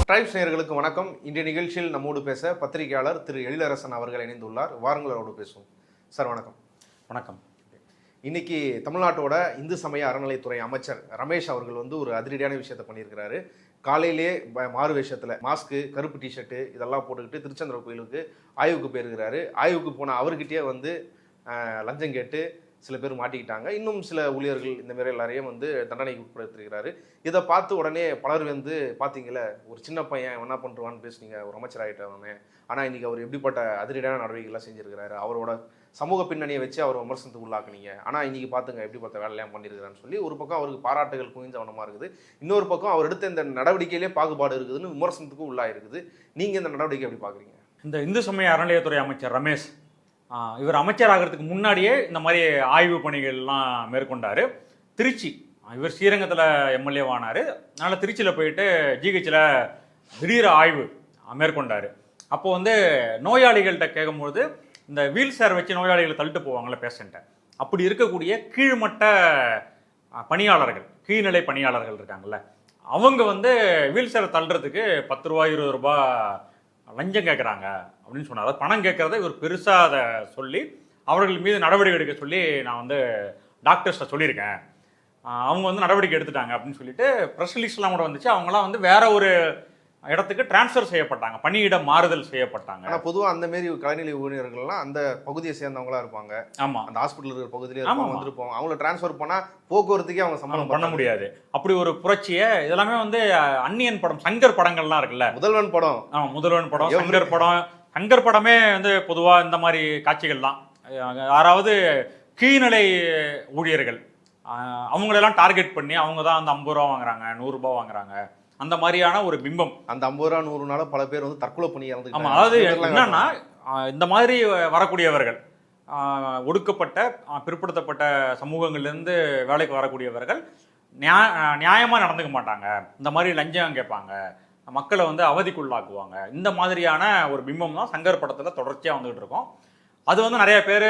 Tribes நேயர்களுக்கு வணக்கம். இன்றைய நிகழ்ச்சியில் நம்மோடு பேச பத்திரிகையாளர் திரு எழிலரசன் அவர்கள் இணைந்துள்ளார். வாருங்கள் அவரோடு பேசுவோம். சார் வணக்கம். வணக்கம். இன்னைக்கு தமிழ்நாட்டோட இந்து சமய அறநிலைத்துறை அமைச்சர் ரமேஷ் அவர்கள் ஒரு அதிரடியான விஷயத்தை பண்ணியிருக்கிறாரு. காலையிலே மாறு வேஷத்தில் மாஸ்க்கு, கருப்பு டிஷர்ட்டு இதெல்லாம் போட்டுக்கிட்டு திருச்செந்தூர் கோயிலுக்கு ஆய்வுக்கு போயிருக்கிறாரு. ஆய்வுக்கு போன அவர்கிட்டயே லஞ்சம் கேட்டு சில பேர் மாட்டிக்கிட்டாங்க. இன்னும் சில ஊழியர்கள் இந்த மாதிரி எல்லாரையும் தண்டனைக்கு உட்படுத்திருக்கிறாரு. இதை பார்த்து உடனே பலர் பார்த்தீங்களே, ஒரு சின்ன பையன் என்ன பண்ணுவான்னு பேசுனீங்க, ஒரு அமைச்சர் ஆகிட்டவனே. ஆனால் இன்னைக்கு அவர் எப்படிப்பட்ட அதிரடியான நடவடிக்கைகள்லாம் செஞ்சிருக்கிறாரு. அவரோட சமூக பின்னணியை வச்சு அவர் விமர்சனத்துக்கு உள்ளாக்குனீங்க. ஆனால் இன்னைக்கு பார்த்துங்க எப்படிப்பட்ட வேலையெல்லாம் பண்ணியிருக்கிறான்னு சொல்லி ஒரு பக்கம் அவருக்கு பாராட்டுகள் குவிஞ்சவனமாக இருக்குது. இன்னொரு பக்கம் அவர் எடுத்த இந்த நடவடிக்கையிலே பாகுபாடு இருக்குதுன்னு விமர்சனத்துக்கு உள்ளாயிருக்குது. நீங்கள் இந்த நடவடிக்கை எப்படி பார்க்குறீங்க? இந்த இந்து சமய அறநிலையத்துறை அமைச்சர் ரமேஷ் இவர் அமைச்சர் ஆகிறதுக்கு முன்னாடியே இந்த மாதிரி ஆய்வு பணிகள்லாம் மேற்கொண்டார். திருச்சி, இவர் ஸ்ரீரங்கத்தில் எம்எல்ஏவானார். அதனால் திருச்சியில் போயிட்டு ஜிஹெச்சில் திடீர் ஆய்வு மேற்கொண்டார். அப்போது நோயாளிகள்கிட்ட கேட்கும்போது இந்த வீல் சேர் வச்சு நோயாளிகளை தள்ளிட்டு போவாங்களே பேஷண்ட்டை, அப்படி இருக்கக்கூடிய கீழ்மட்ட பணியாளர்கள், கீழ்நிலை பணியாளர்கள் இருக்காங்கல்ல, அவங்க வீல் சேரை தள்ளுறதுக்கு 10 ரூபா 20 ரூபா லஞ்சம் கேட்குறாங்க அப்படின்னு சொன்னார். அதாவது பணம் கேட்குறத இவர் பெருசாக அதை சொல்லி அவர்கள் மீது நடவடிக்கை எடுக்க சொல்லி நான் டாக்டர்ஸ்ட்டை சொல்லியிருக்கேன், அவங்க நடவடிக்கை எடுத்துட்டாங்க அப்படின்னு சொல்லிட்டு ப்ரெஸ் ரிலீஸ்லாம் கூட வந்துச்சு. அவங்களாம் வேற ஒரு இடத்துக்கு டிரான்ஸ்ஃபர் செய்யப்பட்டாங்க, பணியிட மாறுதல் செய்யப்பட்டாங்க. ஆனால் பொதுவாக அந்த மாரி கலைநிலை ஊழியர்கள்லாம் அந்த பகுதியை சேர்ந்தவங்களா இருப்பாங்க. ஆமாம், அந்த ஹாஸ்பிட்டல் இருக்கிற பகுதியிலே வந்திருப்போம். அவங்கள டிரான்ஸ்ஃபர் பண்ணால் போக்குவரத்துக்கே அவங்க சம்பளம் பண்ண முடியாது. அப்படி ஒரு புரட்சியை இதெல்லாமே அந்நியன் படம், சங்கர் படங்கள்லாம் இருக்குல்ல, முதல்வன் படம், முதல்வன் படம், சங்கர் படம். சங்கர் படமே பொதுவாக இந்த மாதிரி காட்சிகள்லாம், யாராவது கீழ்நிலை ஊழியர்கள் அவங்களெல்லாம் டார்கெட் பண்ணி அவங்க தான் 50 ரூபா வாங்குறாங்க, 100 ரூபாய் வாங்குறாங்க, அந்த மாதிரியான ஒரு பிம்பம். அந்த 50 ரூபா 100 நாள் பல பேர் தற்கொலை பண்ணி இறந்து. ஆமாம், அதாவது என்னன்னா இந்த மாதிரி வரக்கூடியவர்கள், ஒடுக்கப்பட்ட பிற்படுத்தப்பட்ட சமூகங்கள்லேருந்து வேலைக்கு வரக்கூடியவர்கள் நியாயமாக நடந்துக்க மாட்டாங்க, இந்த மாதிரி லஞ்சம் கேட்பாங்க, மக்களை அவதிக்குள்ளாக்குவாங்க. இந்த மாதிரியான ஒரு பிம்பம் தான் சங்கர் படத்தில் தொடர்ச்சியாக வந்துகிட்டு இருக்கோம். அது நிறைய பேர்,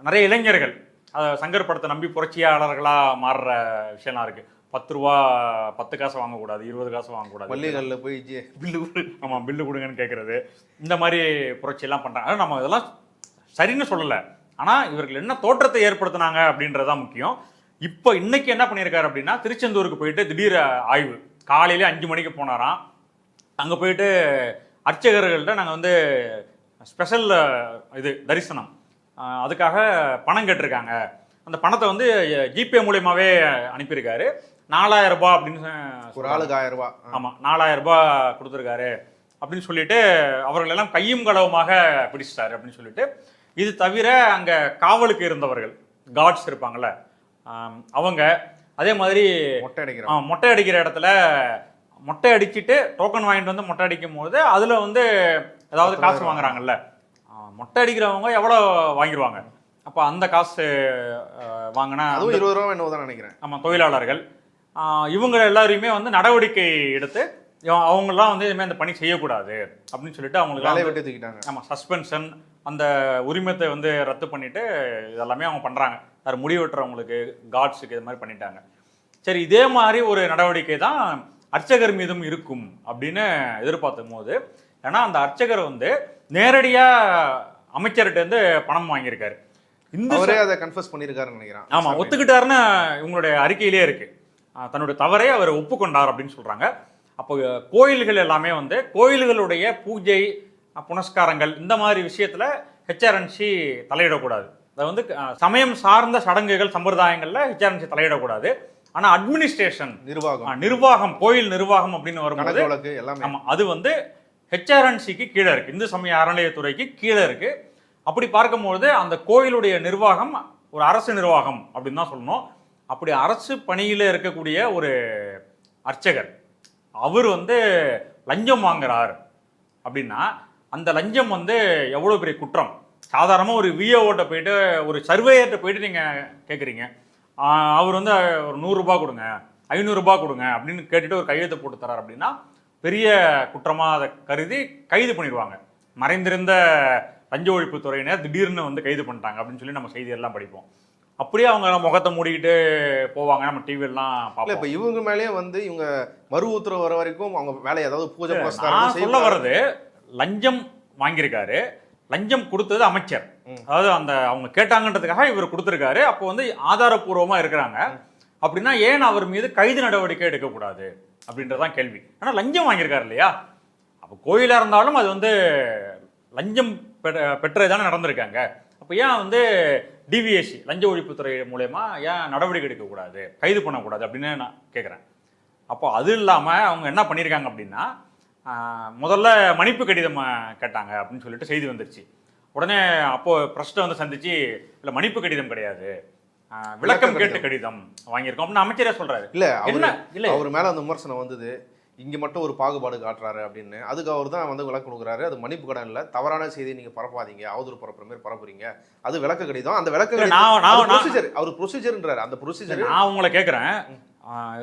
நிறைய இளைஞர்கள் சங்கர் படத்தை நம்பி புரட்சியாளர்களாக மாறுற விஷயம்லாம் இருக்குது. 10 ரூபா 10 காசு வாங்கக்கூடாது, 20 காசு வாங்கக்கூடாது, பள்ளிகளில் போய் பில்லு கொடு, ஆமாம் பில்லு கொடுங்கன்னு கேட்குறது, இந்த மாதிரி புரட்சியெல்லாம் பண்ணுறாங்க. ஆனால் நம்ம இதெல்லாம் சரின்னு சொல்லலை, ஆனால் இவர்கள் என்ன தோற்றத்தை ஏற்படுத்தினாங்க அப்படின்றதான் முக்கியம். இப்போ இன்னைக்கு என்ன பண்ணியிருக்காரு அப்படின்னா, திருச்செந்தூருக்கு போயிட்டு திடீர் ஆய்வு. காலையிலே 5 மணிக்கு போனாராம். அங்கே போயிட்டு அர்ச்சகர்கள்ட்ட நாங்கள் ஸ்பெஷல் தரிசனம் அதுக்காக பணம் கேட்டிருக்காங்க. அந்த பணத்தை ஜிபே மூலியமாகவே அனுப்பியிருக்காரு. 4000 ரூபாய் அப்படின்னு, ஒரு ஆளுக்கு 1000 ரூபாய். ஆமாம், 4000 ரூபாய் கொடுத்துருக்காரு அப்படின்னு சொல்லிட்டு அவர்களெல்லாம் கையும் களவுமாக பிடிச்சிட்டாரு அப்படின்னு சொல்லிட்டு. இது தவிர அங்கே காவலுக்கு இருந்தவர்கள், கார்ட்ஸ் இருப்பாங்கள்ல அவங்க, அதே மாதிரி மொட்டை அடிக்கிற இடத்துல மொட்டை அடிச்சுட்டு டோக்கன் வாங்கிட்டு மொட்டை அடிக்கும் போது அதில் ஏதாவது காசு வாங்குறாங்கல்ல, மொட்டை அடிக்கிறவங்க எவ்வளோ வாங்கிடுவாங்க. அப்போ அந்த காசு வாங்கினா 20 ரூபா என்னதான் நினைக்கிறேன். ஆமாம், தொழிலாளர்கள் இவங்க எல்லாரையுமே நடவடிக்கை எடுத்து அவங்களாம் இதுமாதிரி அந்த பணி செய்யக்கூடாது அப்படின்னு சொல்லிட்டு அவங்களுக்கு வேலையை விட்டு தூக்கிட்டாங்க. ஆமாம், சஸ்பென்ஷன், அந்த உரிமத்தை ரத்து பண்ணிட்டு இதெல்லாமே அவங்க பண்ணுறாங்க. அது முடிவெட்டுறவங்களுக்கு, கார்ட்ஸுக்கு இது மாதிரி பண்ணிட்டாங்க. சரி, இதே மாதிரி ஒரு நடவடிக்கை தான் அர்ச்சகர் மீதும் இருக்கும் அப்படின்னு எதிர்பார்த்தும் போது, ஏன்னா அந்த அர்ச்சகர் நேரடியாக அமைச்சர்கிட்ட பணம் வாங்கியிருக்காரு. அவரே அதை கன்ஃபஸ் பண்ணியிருக்காருன்னு நினைக்கிறேன். ஆமாம், ஒத்துக்கிட்டாருன்னு இவங்களுடைய அறிக்கையிலே இருக்கு. தன்னுடைய தவறை அவர் ஒப்புக்கொண்டார் அப்படின்னு சொல்றாங்க. அப்போ கோயில்கள் எல்லாமே கோயில்களுடைய பூஜை புனஸ்காரங்கள் இந்த மாதிரி விஷயத்துல ஹெச்ஆர்என்சி தலையிடக்கூடாது. அது சமயம் சார்ந்த சடங்குகள் சம்பிரதாயங்கள்ல ஹெச்ஆர்என்சி தலையிடக்கூடாது. ஆனா அட்மினிஸ்ட்ரேஷன், நிர்வாகம், கோயில் நிர்வாகம் அப்படின்னு வரும்போது ஆமா, அது ஹெச்ஆர்என்சிக்கு கீழே இருக்கு, இந்து சமய அறநிலையத்துறைக்கு கீழே இருக்கு. அப்படி பார்க்கும்போது அந்த கோயிலுடைய நிர்வாகம் ஒரு அரசு நிர்வாகம் அப்படின்னு தான் சொல்லணும். அப்படி அரசு பணியில் இருக்கக்கூடிய ஒரு அர்ச்சகர் அவர் லஞ்சம் வாங்குறார் அப்படின்னா அந்த லஞ்சம் எவ்வளோ பெரிய குற்றம். சாதாரணமாக ஒரு விஓட்ட போயிட்டு, ஒரு சர்வேயர்கிட்ட போயிட்டு நீங்கள் கேட்குறீங்க, அவர் ஒரு 100 ரூபாய் கொடுங்க, 500 ரூபாய் கொடுங்க அப்படின்னு கேட்டுட்டு ஒரு கையெழுத்து போட்டு தரார் அப்படின்னா பெரிய குற்றமாக அதை கருதி கைது பண்ணிடுவாங்க. மறைந்திருந்த லஞ்ச ஒழிப்பு துறையினர் திடீர்னு கைது பண்ணிட்டாங்க அப்படின்னு சொல்லி நம்ம செய்தியெல்லாம் படிப்போம். அப்படியே அவங்க முகத்தை மூடிக்கிட்டு போவாங்க. நம்ம டிவிலாம் இல்ல பார்ப்போம். இப்ப இவங்க மேலேயே வந்து இவங்க மறு உத்தரவு வர வரைக்கும் அவங்க வேலை ஏதாவது பூஜை நான் புனஸ்காரம் சொல்ல வர்றது, லஞ்சம் வாங்கியிருக்காரு, லஞ்சம் கொடுத்தது அமைச்சர். அதாவது அந்த அவங்க கேட்டாங்கன்றதுக்காக இவர் கொடுத்துருக்காரு. அப்போ வந்து ஆதாரப்பூர்வமா இருக்கிறாங்க. அப்படின்னா ஏன் அவர் மீது கைது நடவடிக்கை எடுக்கக்கூடாது அப்படின்றதான் கேள்வி. ஆனா லஞ்சம் வாங்கியிருக்காரு இல்லையா? அப்போ கோயிலா இருந்தாலும் அது வந்து லஞ்சம் பெற்றதானே நடந்திருக்காங்க. அப்போ ஏன் வந்து டிவிஎஸ்சி லஞ்ச ஒழிப்புத்துறை மூலயமா ஏன் நடவடிக்கை எடுக்கக்கூடாது, கைது பண்ணக்கூடாது அப்படின்னு நான் கேட்குறேன். அப்போ அது இல்லாமல் அவங்க என்ன பண்ணியிருக்காங்க அப்படின்னா, முதல்ல மன்னிப்பு கடிதம் கேட்டாங்க அப்படின்னு சொல்லிட்டு செய்தி வந்துருச்சு. உடனே அப்போ பிரஸ்ட்டை வந்து சந்திச்சு, இல்லை மன்னிப்பு கடிதம் கிடையாது, விளக்கம் கேட்டு கடிதம் வாங்கியிருக்கோம் அப்படின்னு அமைச்சரே சொல்றாரு. இல்ல அவர் மேல அந்த விமர்சனம் வந்தது, இங்க மட்டும் ஒரு பாகுபாடு காட்டுறாரு அப்படின்னு. அதுக்கு அவர் தான் வந்து விளக்கம் கொடுக்குறாரு. அது மன்னிப்பு கடன் இல்ல, தவறான செய்தியை நீங்க பரப்பாதீங்க, அவதூறு பரப்புற மாதிரி பரப்புறீங்க, அது விளக்க கடிதம். அந்த விளக்க அவர் ப்ரொசீஜர்ன்றாரு. அந்த ப்ரொசீஜர் நான் உங்களை கேட்குறேன்,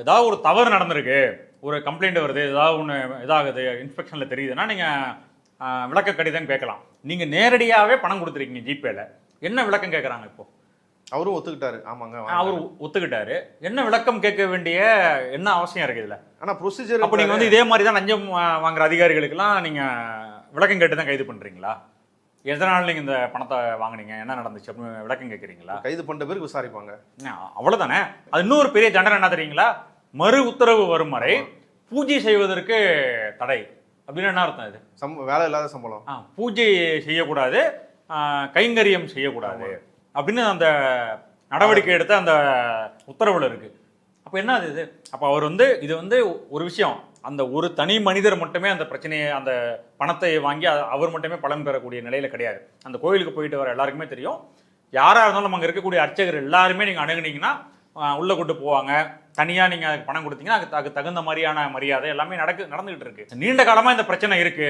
ஏதாவது ஒரு தவறு நடந்திருக்கு, ஒரு கம்ப்ளைண்ட் வருது, ஏதாவது ஒன்று இதாகுது, இன்ஸ்பெக்ஷனில் தெரியுதுன்னா நீங்கள் விளக்க கடிதம் கேட்கலாம். நீங்கள் நேரடியாகவே பணம் கொடுத்துருக்கீங்க ஜிபேல, என்ன விளக்கம் கேட்குறாங்க? இப்போ அவரும் ஒத்துக்கிட்டாரு. ஆமாங்க, அவர் ஒத்துக்கிட்டாரு. என்ன விளக்கம் கேட்க வேண்டிய என்ன அவசியம் இருக்கு இதுல? ஆனா ப்ரொசீஜர். அப்போ நீங்கள் வந்து இதே மாதிரி தான் லஞ்சம் வாங்குற அதிகாரிகளுக்கெல்லாம் நீங்கள் விளக்கம் கேட்டு தான் கைது பண்ணுறீங்களா? எதனால நீங்கள் இந்த பணத்தை வாங்கினீங்க, என்ன நடந்துச்சு அப்படின்னு விளக்கம் கேட்குறீங்களா? கைது பண்ணுற பேருக்கு விசாரிப்பாங்க, அவ்வளோதானே. அது இன்னொரு பெரிய தண்டனை என்ன தெரியுங்களா? மறு உத்தரவு வரும் வரை பூஜை செய்வதற்கு தடை அப்படின்னு என்ன அர்த்தம்? இது வேலை இல்லாத சம்பளம். பூஜை செய்யக்கூடாது, கைங்கரியம் செய்யக்கூடாது அப்படின்னு அந்த நடவடிக்கை எடுத்த அந்த உத்தரவுல இருக்கு. அப்போ என்ன அது இது? அப்போ அவர் வந்து இது வந்து ஒரு விஷயம், அந்த ஒரு தனி மனிதர் மட்டுமே அந்த பிரச்சனையை, அந்த பணத்தை வாங்கி அவர் மட்டுமே பலன் பெறக்கூடிய நிலையில கிடையாது. அந்த கோயிலுக்கு போயிட்டு வர எல்லாருக்குமே தெரியும், யாரா இருந்தாலும் அங்கே இருக்கக்கூடிய அர்ச்சகர் எல்லாருமே நீங்க அணுகுனீங்கன்னா உள்ள கொண்டு போவாங்க. தனியா நீங்க அதுக்கு பணம் கொடுத்தீங்கன்னா அதுக்கு தகுந்த மாதிரியான மரியாதை எல்லாமே நடந்துகிட்டு இருக்கு. நீண்ட காலமா இந்த பிரச்சனை இருக்கு,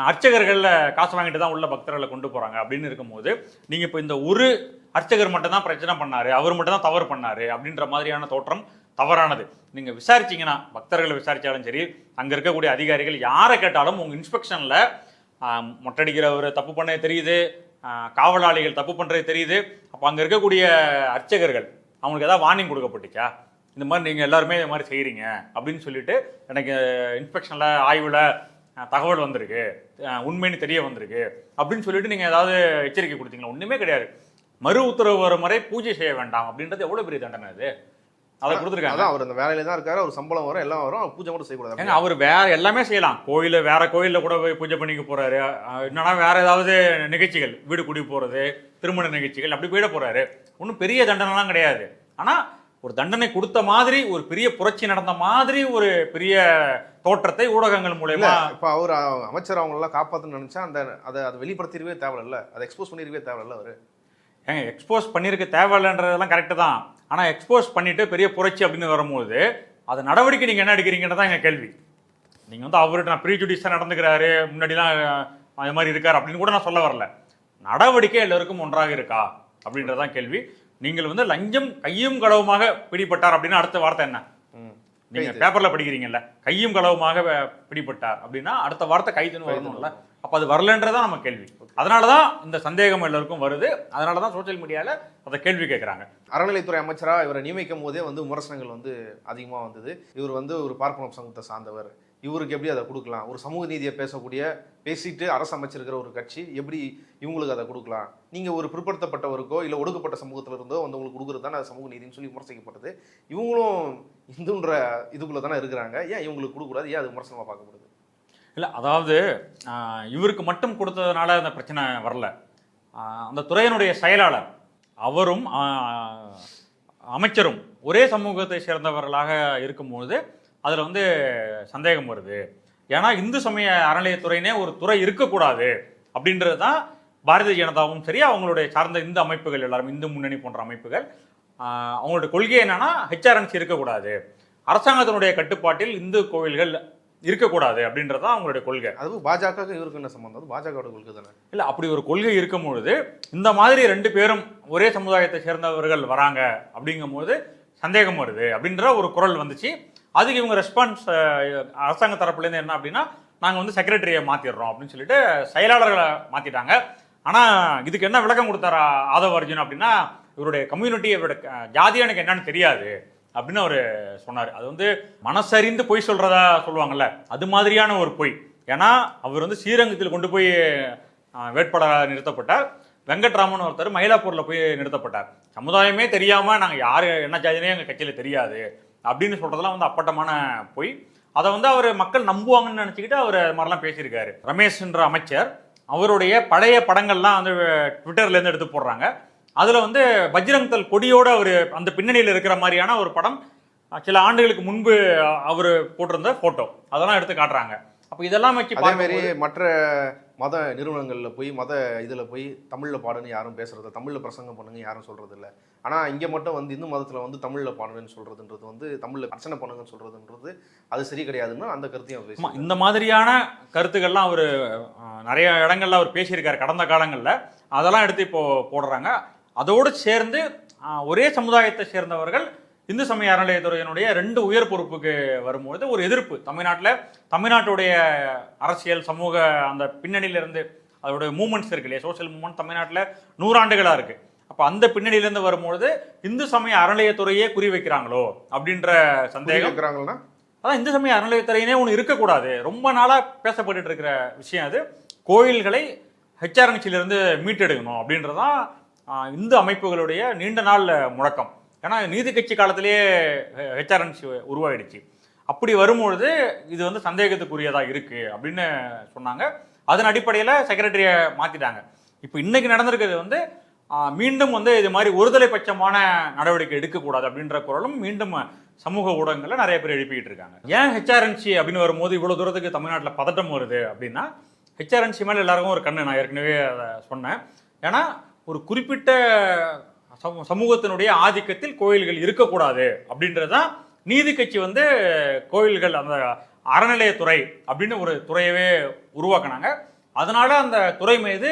அர்ச்சகர்கள்ல காசு வாங்கிட்டு தான் உள்ள பக்தர்களை கொண்டு போறாங்க அப்படின்னு இருக்கும்போது, நீங்க இப்போ இந்த ஒரு அர்ச்சகர் மட்டும் தான் பிரச்சனை பண்ணாரு, அவர் மட்டும் தான் தவறு பண்ணாரு அப்படின்ற மாதிரியான தோற்றம் தவறானது. நீங்க விசாரிச்சீங்கன்னா, பக்தர்களை விசாரிச்சாலும் சரி, அங்க இருக்கக்கூடிய அதிகாரிகள் யாரை கேட்டாலும் உங்க இன்ஸ்பெக்ஷன்ல மொட்டடிக்கிறவர் தப்பு பண்ண தெரியுது, காவலாளிகள் தப்பு பண்றது தெரியுது. அப்போ அங்க இருக்கக்கூடிய அர்ச்சகர்கள் அவங்களுக்கு ஏதாவது வார்னிங் கொடுக்கப்பட்டுச்சா, இந்த மாதிரி நீங்க எல்லாருமே இந்த மாதிரி செய்யறீங்க அப்படின்னு சொல்லிட்டு எனக்கு இன்ஸ்பெக்ஷன்ல ஆய்வுல தகவல் வந்திருக்கு, உண்மைன்னு தெரிய வந்திருக்கு அப்படின்னு சொல்லிட்டு நீங்க ஏதாவது எச்சரிக்கை கொடுத்தீங்களா? ஒண்ணுமே கிடையாது. மறு உத்தரவு வரும் வரை பூஜை செய்ய வேண்டாம் அப்படின்றது எவ்வளவு பெரிய தண்டனை அது. அதை கொடுத்துருக்காங்க. அவர் அந்த வேலையில தான் இருக்காரு, அவர் சம்பளம் வரும், எல்லாம் வரும், பூஜை மட்டும் செய்யக்கூடாது. ஏங்க அவர் வேற எல்லாமே செய்யலாம், கோயில வேற கோயில்ல கூட போய் பூஜை பண்ணிக்க போறாரு, என்னன்னா வேற ஏதாவது நிகழ்ச்சிகள், வீடு குடி போறது, திருமண நிகழ்ச்சிகள் அப்படி போயிட போறாரு. ஒன்றும் பெரிய தண்டனைலாம் கிடையாது. ஆனா ஒரு தண்டனை கொடுத்த மாதிரி, ஒரு பெரிய புரட்சி நடந்த மாதிரி ஒரு பெரிய தோற்றத்தை ஊடகங்கள் மூலமா இப்ப அவர் அமைச்சர் அவங்க எல்லாம் காப்பாற்றணும்னு நினைச்சா அதை வெளிப்படுத்திடவே தேவையில்ல, அதை எக்ஸ்போஸ் பண்ணிருக்கவே தேவையில்ல. அவரு ஏங்க எக்ஸ்போஸ் பண்ணியிருக்க தேவையில்லைன்றதெல்லாம் கரெக்டு தான். ஆனால் எக்ஸ்போஸ் பண்ணிட்டு பெரிய புரட்சி அப்படின்னு வரும்போது அது நடவடிக்கை நீங்கள் என்ன எடுக்கிறீங்கன்றதான் எங்கள் கேள்வி. நீங்கள் வந்து அவர்கிட்ட நான் ப்ரீஜுடிஷாக நடந்துக்கிறாரு, முன்னாடிலாம் அது மாதிரி இருக்கார் அப்படின்னு கூட நான் சொல்ல வரல. நடவடிக்கை எல்லோருக்கும் ஒன்றாக இருக்கா அப்படின்றதான் கேள்வி. நீங்கள் வந்து லஞ்சம் கையும் களவுமாக பிடிபட்டார் அப்படின்னு அடுத்த வார்த்தை என்ன? நீங்க பேப்பர்ல படிக்கிறீங்கல்ல, கையும் களவுமாக பிடிபட்டார் அப்படின்னா அடுத்த வார்த்தை கைதுன்னு வரணும்ல. அப்ப அது வரலன்றதான் நம்ம கேள்வி. அதனாலதான் இந்த சந்தேகம் எல்லாருக்கும் வருது. அதனாலதான் சோசியல் மீடியால அதை கேள்வி கேட்கறாங்க. அறநிலைத்துறை அமைச்சரா இவரை நியமிக்கும் போதே வந்து விமர்சனங்கள் வந்து அதிகமா வந்தது. இவர் வந்து ஒரு பார்ப்பன சமூகத்தை சார்ந்தவர், இவருக்கு எப்படி அதை கொடுக்கலாம்? ஒரு சமூக நீதியை பேசிட்டு அரசு அமைச்சிருக்கிற ஒரு கட்சி எப்படி இவங்களுக்கு அதை கொடுக்கலாம்? நீங்க ஒரு பிற்படுத்தப்பட்டவருக்கோ இல்ல ஒடுக்கப்பட்ட சமூகத்துல இருந்தோ வந்து உங்களுக்கு கொடுக்குறது தானே சமூக நீதினு சொல்லி விமர்சிக்கப்பட்டது. இவங்களும் இந்துன்ற இதுக்குள்ள தானே இருக்கிறாங்க, ஏன் இவங்களுக்கு கொடுக்கக்கூடாது? ஏன் அது விமர்சனமா பார்க்கப்படுது? இல்லை, அதாவது இவருக்கு மட்டும் கொடுத்ததுனால அந்த பிரச்சனை வரல. அந்த துறையினுடைய செயலாளர் அவரும் அமைச்சரும் ஒரே சமூகத்தை சேர்ந்தவர்களாக இருக்கும்போது அதில் வந்து சந்தேகம் வருது. ஏன்னா இந்து சமய அறநிலையத்துறையினே ஒரு துறை இருக்கக்கூடாது அப்படின்றது தான் பாரதிய ஜனதாவும் சரி, அவங்களுடைய சார்ந்த இந்து அமைப்புகள் எல்லாரும், இந்து முன்னணி போன்ற அமைப்புகள், அவங்களுடைய கொள்கை என்னன்னா ஹெச்ஆர்என்சி இருக்கக்கூடாது, அரசாங்கத்தினுடைய கட்டுப்பாட்டில் இந்து கோவில்கள் இருக்கக்கூடாது அப்படின்றதான் அவங்களுடைய கொள்கை. அது பாஜக இவருக்கு என்ன சம்பந்தம்? அது பாஜகவோட கொள்கை தானே. இல்லை, அப்படி ஒரு கொள்கை இருக்கும்பொழுது இந்த மாதிரி ரெண்டு பேரும் ஒரே சமுதாயத்தை சேர்ந்தவர்கள் வராங்க அப்படிங்கும்போது சந்தேகம் வருது அப்படின்ற ஒரு குரல் வந்துச்சு. அதுக்கு இவங்க ரெஸ்பான்ஸ் அரசாங்க தரப்புலேருந்து என்ன அப்படின்னா, நாங்கள் வந்து செக்ரட்டரியை மாற்றிடுறோம் அப்படின்னு சொல்லிட்டு செயலாளர்களை மாற்றிட்டாங்க. ஆனால் இதுக்கு என்ன விளக்கம் கொடுத்தாரா ஆதவ அர்ஜுன் அப்படின்னா, நாங்கள் வந்து செக்ரட்டரியை மாற்றிடுறோம், நாங்கள் வந்து செயலாளர்களை மாற்றிடுறோம் அப்படின்னு சொல்லிட்டு செயலாளர்களை மாற்றிட்டாங்க. ஆனால் இதுக்கு என்ன விளக்கம் கொடுத்தாரா ஆதவ அர்ஜுன் அப்படின்னா, நாங்கள் வந்து செக்ரட்டரியை மாற்றிடுறோம் அப்படின்னு சொல்லிட்டு செயலாளர்களை மாற்றிட்டாங்க. ஆனால் இதுக்கு என்ன விளக்கம் கொடுத்தாரா இவருடைய கம்யூனிட்டி, இவருடைய ஜாதி எனக்கு என்னன்னு தெரியாது அப்படின்னு அவர் சொன்னார். அது வந்து மனசறிந்து பொய் சொல்றதா சொல்லுவாங்கல்ல, அது மாதிரியான ஒரு பொய். ஏன்னா அவர் வந்து ஸ்ரீரங்கத்தில் கொண்டு போய் வேட்பாளராக நிறுத்தப்பட்டார். வெங்கட்ராமன் ஒருத்தர் மயிலாப்பூரில் போய் நிறுத்தப்பட்டார். சமுதாயமே தெரியாமல் நாங்கள் யார் என்ன ஜாதினே எங்கள் கட்சியில் தெரியாது அப்படின்னு சொல்கிறதெல்லாம் வந்து அப்பட்டமான பொய். அதை வந்து அவர் மக்கள் நம்புவாங்கன்னு நினச்சிக்கிட்டு அவர் அது மாதிரிலாம் பேசியிருக்காரு. ரமேஷ்ன்ற அமைச்சர் அவருடைய பழைய படங்கள்லாம் வந்து ட்விட்டர்லேருந்து எடுத்து போடுறாங்க. அதில் வந்து பஜ்ரங் தள் கொடியோடு அவர் அந்த பின்னணியில் இருக்கிற மாதிரியான ஒரு படம் சில ஆண்டுகளுக்கு முன்பு அவர் போட்டிருந்த ஃபோட்டோ அதெல்லாம் எடுத்து காட்டுறாங்க. அப்போ இதெல்லாம் வச்சு அதே மாதிரி மற்ற மத நிறுவனங்களில் போய் மத இதில் போய் தமிழில் பாடுன்னு யாரும் பேசுறது, தமிழில் பிரசங்கம் பண்ணுங்க யாரும் சொல்கிறது இல்லை. ஆனால் இங்கே மட்டும் வந்து இந்து மதத்தில் வந்து தமிழில் பாடுன்னு சொல்கிறதுன்றது வந்து தமிழில் அர்ச்சனை பண்ணுங்கன்னு சொல்கிறதுன்றது அது சரி கிடையாதுன்னு அந்த கருத்தையும் அவர் பேசுவார். இந்த மாதிரியான கருத்துக்கள்லாம் அவர் நிறைய இடங்கள்ல அவர் பேசியிருக்காரு கடந்த காலங்களில். அதெல்லாம் எடுத்து இப்போ போடுறாங்க. அதோடு சேர்ந்து ஒரே சமுதாயத்தை சேர்ந்தவர்கள் இந்து சமய அறநிலையத்துறையினுடைய 2 உயர் பொறுப்புக்கு வரும்பொழுது ஒரு எதிர்ப்பு தமிழ்நாட்டுடைய அரசியல் சமூக அந்த பின்னணியிலிருந்து அதோடைய மூமெண்ட்ஸ் இருக்கு இல்லையா, சோசியல் மூமெண்ட் தமிழ்நாட்டில் 100 ஆண்டுகளாக இருக்கு. அப்போ அந்த பின்னணியிலிருந்து வரும்பொழுது இந்து சமய அறநிலையத்துறையே குறி வைக்கிறாங்களோ அப்படின்ற சந்தேகம் இருக்கிறாங்கன்னா, அதான் இந்து சமய அறநிலையத்துறையினே ஒன்று இருக்கக்கூடாது. ரொம்ப நாளாக பேசப்பட்டு இருக்கிற விஷயம் அது. கோயில்களை ஹெச்ஆர்என்சியிலிருந்து மீட்டெடுக்கணும் அப்படின்றதான் இந்து அமைப்புகளுடைய நீண்ட நாள் முழக்கம். ஏன்னா நீதி கட்சி காலத்திலேயே ஹெச்ஆர்என்சி உருவாயிடுச்சு. அப்படி வரும்பொழுது இது வந்து சந்தேகத்துக்குரியதாக இருக்குது அப்படின்னு சொன்னாங்க. அதன் அடிப்படையில் செக்ரட்டரியை மாற்றிட்டாங்க. இப்போ இன்னைக்கு நடந்திருக்கிறது வந்து மீண்டும் வந்து இது மாதிரி ஒருதலை பட்சமான நடவடிக்கை எடுக்கக்கூடாது அப்படின்ற குரலும் மீண்டும் சமூக ஊடகங்களில் நிறைய பேர் எழுப்பிக்கிட்டு இருக்காங்க. ஏன் ஹெச்ஆர்என்சி அப்படின்னு வரும்போது இவ்வளோ தூரத்துக்கு தமிழ்நாட்டில் பதட்டம் வருது அப்படின்னா, ஹெச்ஆர்என்சி மேலே எல்லாருக்கும் ஒரு கண்ணு, நான் ஏற்கனவே அதை சொன்னேன். ஏன்னா ஒரு குறிப்பிட்ட சமூகத்தினுடைய ஆதிக்கத்தில் கோயில்கள் இருக்கக்கூடாது அப்படின்றது தான் நீதி கட்சி வந்து கோயில்கள் அந்த அறநிலையத்துறை அப்படின்னு ஒரு துறையவே உருவாக்குனாங்க. அதனால அந்த துறை மீது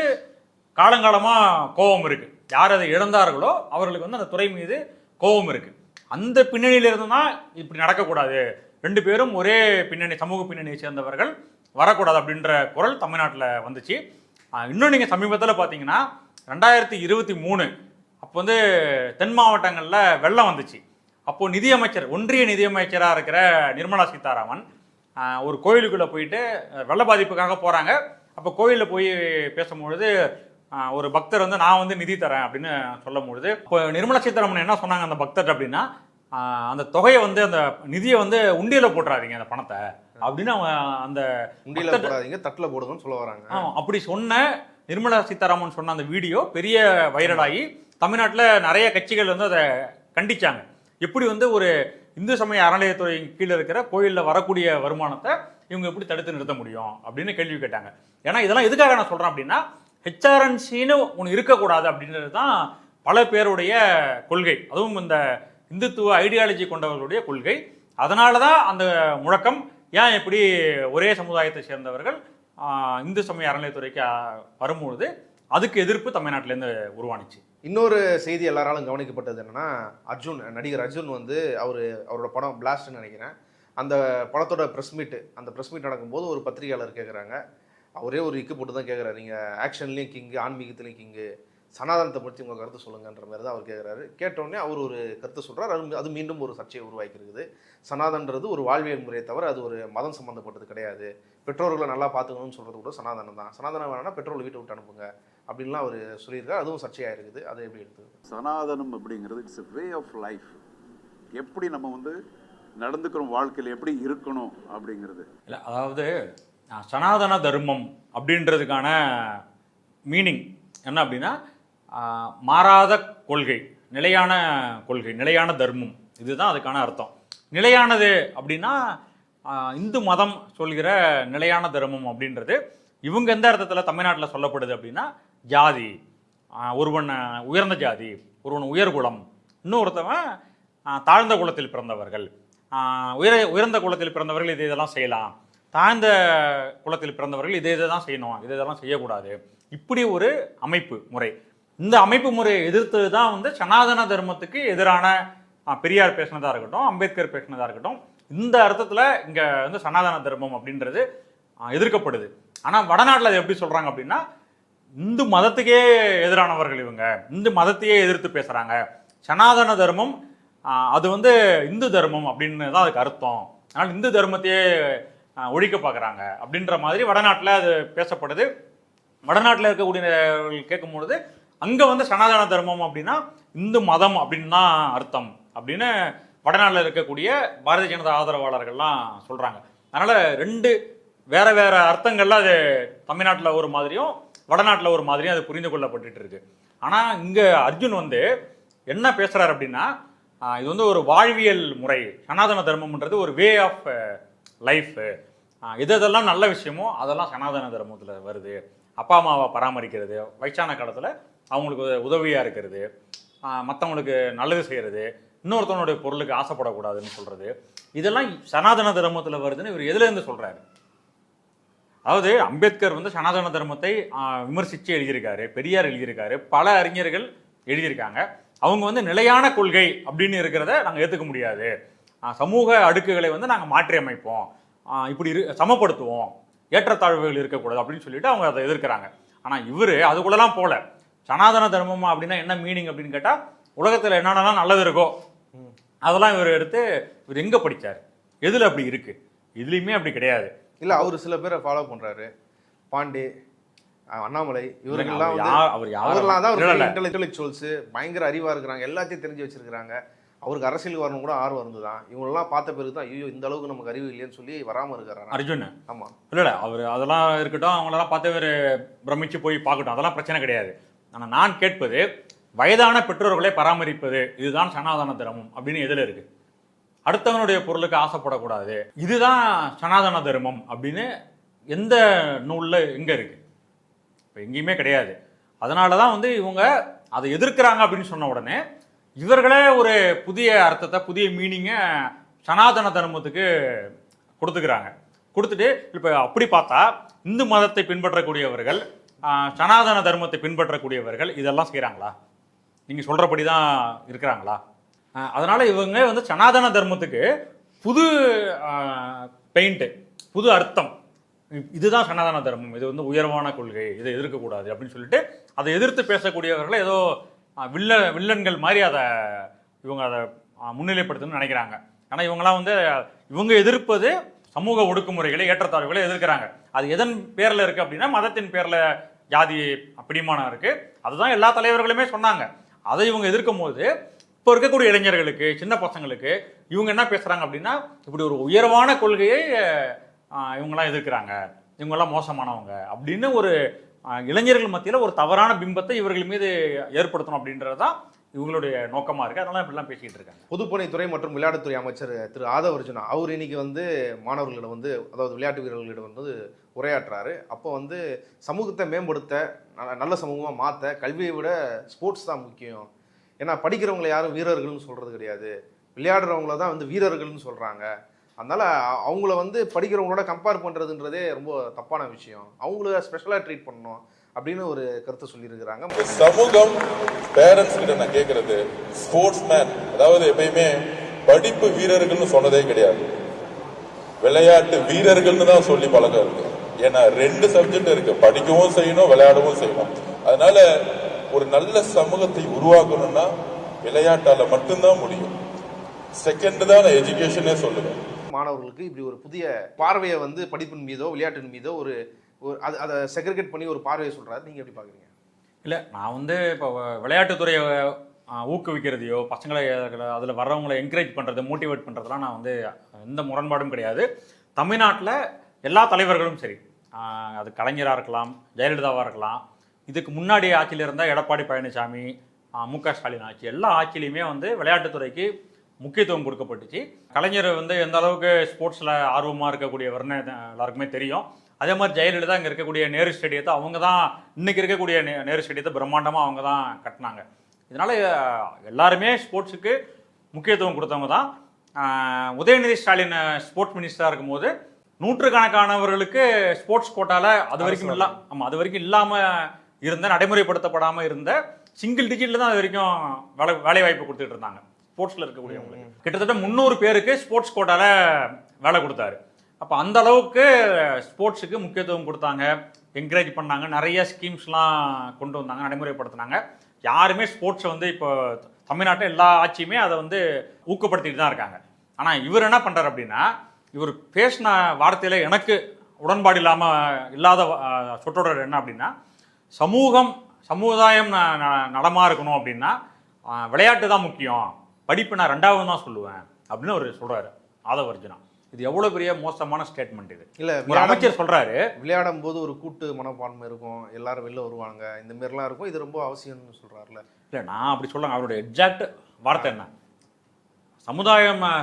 காலங்காலமாக கோபம் இருக்கு. யார் அதை இழந்தார்களோ அவர்களுக்கு வந்து அந்த துறை மீது கோபம் இருக்கு. அந்த பின்னணியிலிருந்து தான் இப்படி நடக்கக்கூடாது, 2 பேரும் ஒரே பின்னணி சமூக பின்னணியை சேர்ந்தவர்கள் வரக்கூடாது அப்படின்ற குரல் தமிழ்நாட்டில் வந்துச்சு. இன்னும் நீங்கள் சமீபத்தில் பார்த்தீங்கன்னா 2023 அப்போ வந்து தென் மாவட்டங்களில் வெள்ளம் வந்துச்சு. அப்போது நிதியமைச்சர், ஒன்றிய நிதியமைச்சராக இருக்கிற நிர்மலா சீதாராமன் ஒரு கோயிலுக்குள்ளே போயிட்டு வெள்ள பாதிப்புக்காக போகிறாங்க. அப்போ கோயிலில் போய் பேசும்பொழுது ஒரு பக்தர் வந்து நான் வந்து நிதி தரேன் அப்படின்னு சொல்லும் பொழுது இப்போ நிர்மலா சீதாராமன் என்ன சொன்னாங்க அந்த பக்தர் அப்படின்னா, அந்த தொகையை வந்து அந்த நிதியை வந்து உண்டியல போட்டுறாதீங்க அந்த பணத்தை அப்படின்னு அந்த உண்டியல போடாதீங்க தட்டில் போடுங்கன்னு சொல்ல வராங்க. அப்படி சொன்ன நிர்மலா சீதாராமன் சொன்ன அந்த வீடியோ பெரிய வைரலாகி தமிழ்நாட்டில் நிறைய கட்சிகள் வந்து அதை கண்டிச்சாங்க. எப்படி வந்து ஒரு இந்து சமய அறநிலையத்துறை கீழே இருக்கிற கோயிலில் வரக்கூடிய வருமானத்தை இவங்க எப்படி தடுத்து நிறுத்த முடியும் அப்படின்னு கேள்வி கேட்டாங்க. ஏன்னா இதெல்லாம் எதுக்காக நான் சொல்கிறேன் அப்படின்னா, ஹெச்ஆர்என்சின்னு ஒன்று இருக்கக்கூடாது அப்படின்றது தான் பல பேருடைய கொள்கை, அதுவும் இந்த இந்துத்துவ ஐடியாலஜி கொண்டவர்களுடைய கொள்கை. அதனால தான் அந்த முழக்கம். ஏன் எப்படி ஒரே சமுதாயத்தை சேர்ந்தவர்கள் இந்து சமய அறநிலையத்துறைக்கு வரும்பொழுது அதுக்கு எதிர்ப்பு தமிழ்நாட்டிலேருந்து உருவானிச்சு. இன்னொரு செய்தி எல்லாராலும் கவனிக்கப்பட்டது என்னன்னா, நடிகர் அர்ஜுன் வந்து அவரோட படம் பிளாஸ்ட்னு நினைக்கிறேன், அந்த படத்தோட ப்ரெஸ் மீட் நடக்கும்போது ஒரு பத்திரிகையாளர் கேட்குறாங்க, அவரே ஒரு இக்கு போட்டு தான் கேட்குறாரு, நீங்கள் ஆக்ஷன்லேயும் கிங்கு ஆன்மீகத்துலேயும் கிங்கு, சனாதனத்தை பற்றி உங்கள் கருத்து சொல்லுங்கன்ற மாதிரி தான் அவர் கேட்குறாரு. கேட்டோடனே அவர் ஒரு கருத்து சொல்கிறார். அது மீண்டும் ஒரு சர்ச்சையை உருவாக்கியிருக்குது. சனாதன்றது ஒரு வாழ்வியல் முறையை தவிர அது ஒரு மதம் சம்மந்தப்பட்டது கிடையாது. பெற்றோர்களை நல்லா பார்த்துக்கணும்னு சொல்கிறது கூட சனாதனம் தான். சனாதனம் வேணா பெட்ரோல் வீட்டை விட்டு அனுப்புங்க அப்படின்லாம் அவர் சொல்லியிருக்காரு. அதுவும் சர்ச்சையாக இருக்குது. அதை எப்படி எடுத்து சனாதனம் அப்படிங்கிறது it's a way of life. எப்படி நம்ம வந்து நடந்துக்கிறோம், வாழ்க்கையில் எப்படி இருக்கணும் அப்படிங்கிறது இல்லை. அதாவது சனாதன தர்மம் அப்படின்றதுக்கான மீனிங் என்ன அப்படின்னா, மாறாத கொள்கை, நிலையான கொள்கை, நிலையான தர்மம், இதுதான் அதுக்கான அர்த்தம். நிலையானது அப்படின்னா இந்து மதம் சொல்கிற நிலையான தர்மம் அப்படின்றது இவங்க எந்த அர்த்தத்தில் தமிழ்நாட்டில் சொல்லப்படுது அப்படின்னா, ஜாதி, ஒருவன் உயர்ந்த ஜாதி, ஒருவன் உயர்குலம், இன்னொருத்தவன் தாழ்ந்த குலத்தில் பிறந்தவர்கள், உயர்ந்த குலத்தில் பிறந்தவர்கள் இதெல்லாம் செய்யலாம், தாழ்ந்த குலத்தில் பிறந்தவர்கள் இதை தான் செய்யணும், இதெல்லாம் செய்யக்கூடாது. இப்படி ஒரு அமைப்பு முறை. இந்த அமைப்பு முறையை எதிர்த்து தான் வந்து சனாதன தர்மத்துக்கு எதிரான பெரியார் பேசினதாக இருக்கட்டும், அம்பேத்கர் பேசினதாக இருக்கட்டும், இந்த அர்த்தத்தில் இங்கே வந்து சனாதன தர்மம் அப்படின்றது எதிர்க்கப்படுது. ஆனால் வடநாட்டில் அதை எப்படி சொல்கிறாங்க அப்படின்னா, இந்து மதத்துக்கே எதிரானவர்கள் இவங்க, இந்து மதத்தையே எதிர்த்து பேசுறாங்க, சனாதன தர்மம் அது வந்து இந்து தர்மம் அப்படின்னு தான் அதுக்கு அர்த்தம், அதனால் இந்து தர்மத்தையே ஒழிக்க பார்க்குறாங்க அப்படின்ற மாதிரி வடநாட்டில் அது பேசப்படுது. வடநாட்டில் இருக்கக்கூடியவர்கள் கேட்கும்பொழுது அங்கே வந்து சனாதன தர்மம் அப்படின்னா இந்து மதம் அப்படின்னு தான் அர்த்தம் அப்படின்னு வடநாட்டில் இருக்கக்கூடிய பாரதிய ஜனதா ஆதரவாளர்கள்லாம் சொல்கிறாங்க. அதனால் ரெண்டு வேற வேற அர்த்தங்கள்ல அது தமிழ்நாட்டில் ஒரு மாதிரியும் வடநாட்டில் ஒரு மாதிரியும் அது புரிந்து கொள்ளப்பட்டு இருக்கு. ஆனால் இங்கே அர்ஜுன் வந்து என்ன பேசுகிறார் அப்படின்னா இது வந்து ஒரு வாழ்வியல் முறை, சனாதன தர்மம்ன்றது ஒரு வே ஆஃப் லைஃப், எதெல்லாம் நல்ல விஷயமோ அதெல்லாம் சனாதன தர்மத்தில் வருது. அப்பா அம்மாவை பராமரிக்கிறது, வயசான காலத்தில் அவங்களுக்கு உதவியாக இருக்கிறது, மற்றவங்களுக்கு நல்லது செய்கிறது, இன்னொருத்தவனுடைய பொருளுக்கு ஆசைப்படக்கூடாதுன்னு சொல்கிறது, இதெல்லாம் சனாதன தர்மத்தில் வருதுன்னு இவர் எதுலேருந்து சொல்கிறாரு? அதாவது அம்பேத்கர் வந்து சனாதன தர்மத்தை விமர்சித்து எழுதியிருக்காரு, பெரியார் எழுதியிருக்காரு, பல அறிஞர்கள் எழுதியிருக்காங்க. அவங்க வந்து நிலையான கொள்கை அப்படின்னு இருக்கிறத நாங்கள் ஏற்றுக்க முடியாது, சமூக அடுக்குகளை வந்து நாங்கள் மாற்றி அமைப்போம், இப்படி சமப்படுத்துவோம், ஏற்றத்தாழ்வுகள் இருக்கக்கூடாது அப்படின்னு சொல்லிட்டு அவங்க அதை எதிர்க்கிறாங்க. ஆனால் இவர் அதுக்குள்ளெல்லாம் போல சனாதன தர்மமா அப்படின்னா என்ன மீனிங் அப்படின்னு கேட்டால் உலகத்தில் என்னென்னலாம் நல்லது இருக்கோ அதெல்லாம் இவர் எடுத்து இவர் எங்கே படித்தார், எதில் அப்படி இருக்குது, இதுலேயுமே அப்படி கிடையாது. இல்லை அவர் சில பேரை ஃபாலோ பண்ணுறாரு, பாண்டே, அண்ணாமலை, இவர்கள்லாம் அவர்லாம் தான் இன்டெலெக்சுவல்ஸ், பயங்கர அறிவாக இருக்கிறாங்க, எல்லாத்தையும் தெரிஞ்சு வச்சிருக்கிறாங்க. அவருக்கு அரசியல் வரணும் கூட ஆர்வம் இருந்துதான், இவங்களெல்லாம் பார்த்த பிறகு தான் ஐயோ இந்த அளவுக்கு நமக்கு அறிவு இல்லைன்னு சொல்லி வராமல் இருக்கிறாரு அர்ஜுன். ஆமாம், இல்லை அவர் அதெல்லாம் இருக்கட்டும், அவங்களெல்லாம் பார்த்து இவர் பிரமிச்சு போய் பார்க்கட்டும், அதெல்லாம் பிரச்சனை கிடையாது. ஆனால் நான் கேட்பது வயதான பெற்றோர்களை பராமரிப்பது இதுதான் சனாதன தர்மம் அப்படின்னு எதில் இருக்கு? அடுத்தவனுடைய பொருளுக்கு ஆசைப்படக்கூடாது இதுதான் சனாதன தர்மம் அப்படின்னு எந்த நூலில் எங்கே இருக்கு? இப்போ எங்கேயுமே கிடையாது. அதனால தான் வந்து இவங்க அதை எதிர்க்கிறாங்க அப்படின்னு சொன்ன உடனே இவர்களே ஒரு புதிய அர்த்தத்தை, புதிய மீனிங்கை சனாதன தர்மத்துக்கு கொடுத்துக்கிறாங்க. கொடுத்துட்டு இப்போ அப்படி பார்த்தா இந்து மதத்தை பின்பற்றக்கூடியவர்கள், சனாதன தர்மத்தை பின்பற்றக்கூடியவர்கள் இதெல்லாம் செய்கிறாங்களா? நீங்கள் சொல்கிறபடி தான் இருக்கிறாங்களா? அதனால் இவங்க வந்து சனாதன தர்மத்துக்கு புது பெயிண்ட்டு, புது அர்த்தம், இதுதான் சனாதன தர்மம், இது வந்து உயர்வான கொள்கை, இதை எதிர்க்கக்கூடாது அப்படின்னு சொல்லிட்டு அதை எதிர்த்து பேசக்கூடியவர்களை ஏதோ வில்லன்கள் மாதிரி இவங்க அதை முன்னிலைப்படுத்தணும்னு நினைக்கிறாங்க. ஆனால் இவங்களாம் வந்து இவங்க எதிர்ப்பது சமூக ஒடுக்குமுறைகளை, ஏற்றத்தாழ்வுகளை எதிர்க்கிறாங்க. அது எதன் பேரில் இருக்குது அப்படின்னா மதத்தின் பேரில் ஜாதி பிடிமானம் இருக்குது. அதுதான் எல்லா தலைவர்களுமே சொன்னாங்க. அதை இவங்க எதிர்க்கும் போது இப்போ இருக்கக்கூடிய இளைஞர்களுக்கு, சின்ன பசங்களுக்கு இவங்க என்ன பேசுகிறாங்க அப்படின்னா இப்படி ஒரு உயர்வான கொள்கையை இவங்கெல்லாம் எதிர்க்கிறாங்க, இவங்கெல்லாம் மோசமானவங்க அப்படின்னு ஒரு இளைஞர்கள் மத்தியில் ஒரு தவறான பிம்பத்தை இவர்கள் மீது ஏற்படுத்தணும் அப்படின்றது தான் இவங்களுடைய நோக்கமாக இருக்குது. அதனால இப்படிலாம் பேசிக்கிட்டு இருக்காங்க. பொதுப்பணித்துறை மற்றும் விளையாட்டுத்துறை அமைச்சர் திரு ஆதவ் அர்ஜுனா அவர் இன்னைக்கு வந்து மாணவர்களிடம் வந்து, அதாவது விளையாட்டு வீரர்களிடம் வந்து உரையாற்றுறாரு. அப்போ வந்து சமூகத்தை மேம்படுத்த, நல்ல சமூகமாக மாற்ற கல்வியை விட ஸ்போர்ட்ஸ் தான் முக்கியம். ஏன்னா படிக்கிறவங்களை யாரும் வீரர்கள்னு சொல்கிறது கிடையாது, விளையாடுறவங்கள தான் வந்து வீரர்கள்னு சொல்கிறாங்க. அதனால் அவங்கள வந்து படிக்கிறவங்களோட கம்பேர் பண்ணுறதுன்றதே ரொம்ப தப்பான விஷயம், அவங்கள ஸ்பெஷலாக ட்ரீட் பண்ணணும் அப்படின்னு ஒரு கருத்தை சொல்லியிருக்கிறாங்க. சமூகம் பேரண்ட்ஸ் கிட்ட நான் கேட்கறது, ஸ்போர்ட்ஸ் மேன், அதாவது எப்பயுமே படிப்பு வீரர்கள்னு சொன்னதே கிடையாது, விளையாட்டு வீரர்கள்னு தான் சொல்லி பழக்கம் இருக்கு. ஏன்னா 2 சப்ஜெக்ட் இருக்கு, படிக்கவும் செய்யணும், விளையாடவும் செய்யணும். அதனால ஒரு நல்ல சமூகத்தை உருவாக்கணும்னா விளையாட்டால மட்டும்தான் முடியும். செகண்ட் தான் எஜுகேஷனே சொல்லுவேன். மாணவர்களுக்கு இப்படி ஒரு புதிய பார்வையை வந்து படிப்பின் மீதோ விளையாட்டின் மீதோ ஒரு அதை செக்ரிகேட் பண்ணி ஒரு பார்வையை சொல்றாரு. நீங்க எப்படி பாக்குறீங்க? இல்லை, நான் வந்து இப்போ விளையாட்டுத்துறையை ஊக்குவிக்கிறதையோ, பசங்களை அதில் வர்றவங்களை என்கரேஜ் பண்ணுறது, மோட்டிவேட் பண்ணுறதுலாம் நான் வந்து எந்த முரண்பாடும் கிடையாது. தமிழ்நாட்டில் எல்லா தலைவர்களும் சரி, அது கலைஞராக இருக்கலாம், ஜெயலலிதாவாக இருக்கலாம், இதுக்கு முன்னாடி ஆட்சியில் இருந்தால் எடப்பாடி பழனிசாமி, மு.க. ஸ்டாலின் ஆட்சி, எல்லா ஆட்சியிலையுமே வந்து விளையாட்டுத்துறைக்கு முக்கியத்துவம் கொடுக்கப்பட்டுச்சு. கலைஞர் வந்து எந்த அளவுக்கு ஸ்போர்ட்ஸில் ஆர்வமாக இருக்கக்கூடியவர்னு எல்லாருக்குமே தெரியும். அதே மாதிரி ஜெயலலிதா இங்கே இருக்கக்கூடிய நேரு ஸ்டேடியத்தை அவங்க தான், இன்றைக்கி இருக்கக்கூடிய நேரு ஸ்டேடியத்தை பிரம்மாண்டமாக அவங்க தான் கட்டினாங்க. இதனால் எல்லாருமே ஸ்போர்ட்ஸுக்கு முக்கியத்துவம் கொடுத்தவங்க தான். உதயநிதி ஸ்டாலின் ஸ்போர்ட்ஸ் மினிஸ்டராக இருக்கும்போது நூற்றுக்கணக்கானவர்களுக்கு ஸ்போர்ட்ஸ் கோட்டாவில் அது வரைக்கும் இல்லாமல் இருந்த, நடைமுறைப்படுத்தப்படாமல் இருந்த, சிங்கிள் டிஜிட்டில் தான் அது வரைக்கும் வேலை வாய்ப்பு கொடுத்துட்டு இருந்தாங்க ஸ்போர்ட்ஸில் இருக்கக்கூடியவங்களுக்கு. கிட்டத்தட்ட 300 பேருக்கு ஸ்போர்ட்ஸ் கோட்டாவில் வேலை கொடுத்தாரு. அப்போ அந்த அளவுக்கு ஸ்போர்ட்ஸுக்கு முக்கியத்துவம் கொடுத்தாங்க. என்கரேஜ் பண்ணாங்க, நிறைய ஸ்கீம்ஸ்லாம் கொண்டு வந்தாங்க, நடைமுறைப்படுத்தினாங்க. யாருமே ஸ்போர்ட்ஸை வந்து இப்போ தமிழ்நாட்டில் எல்லா ஆட்சியுமே அதை வந்து ஊக்கப்படுத்திட்டு தான் இருக்காங்க. ஆனால் இவர் என்ன பண்ணுறாரு அப்படின்னா, இவர் பேசின வார்த்தையில் எனக்கு உடன்பாடு இல்லாத சொற்றொடர் என்ன அப்படின்னா, சமுதாயம் நலமாக இருக்கணும் அப்படின்னா விளையாட்டு தான் முக்கியம், படிப்பு நான் 2வது தான் சொல்லுவேன் அப்படின்னு அவர் சொல்கிறாரு ஆதவ அர்ஜுனா. இது எவ்வளோ பெரிய மோசமான ஸ்டேட்மெண்ட் இது. இல்லை, ஒரு அமைச்சர் சொல்கிறாரு விளையாடும் போது ஒரு கூட்டு மனப்பான்மை இருக்கும், எல்லாரும் வெளில வருவாங்க, இந்த மாதிரிலாம் இருக்கும், இது ரொம்ப அவசியம்னு சொல்கிறாருல. இல்லை, நான் அப்படி சொல்லுங்க. அவருடைய எக்ஸாக்ட் வார்த்தை என்ன,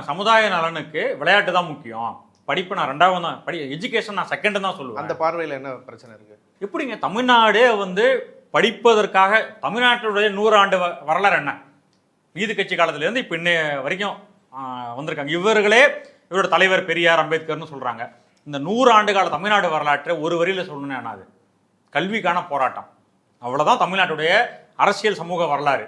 சமுதாய நலனுக்கு விளையாட்டு தான் முக்கியம், படிப்பு நான் 2வது தான், எஜுகேஷன் நான் 2nd தான் சொல்லுவேன். அந்த பார்வையில் என்ன பிரச்சனை இருக்குது? எப்படிங்க தமிழ்நாடே வந்து படிப்பதற்காக தமிழ்நாட்டினுடைய 100 ஆண்டு வரலாறு என்ன, நீதி கட்சி காலத்திலேருந்து இப்போ இன்ன வரைக்கும் வந்திருக்காங்க. இவரோட தலைவர் பெரியார் அம்பேத்கர்னு சொல்கிறாங்க. இந்த 100 ஆண்டு கால தமிழ்நாடு வரலாற்றை ஒரு வரியில் சொல்லணும்னு என்னது, கல்விக்கான போராட்டம், அவ்வளோதான் தமிழ்நாட்டுடைய அரசியல் சமூக வரலாறு.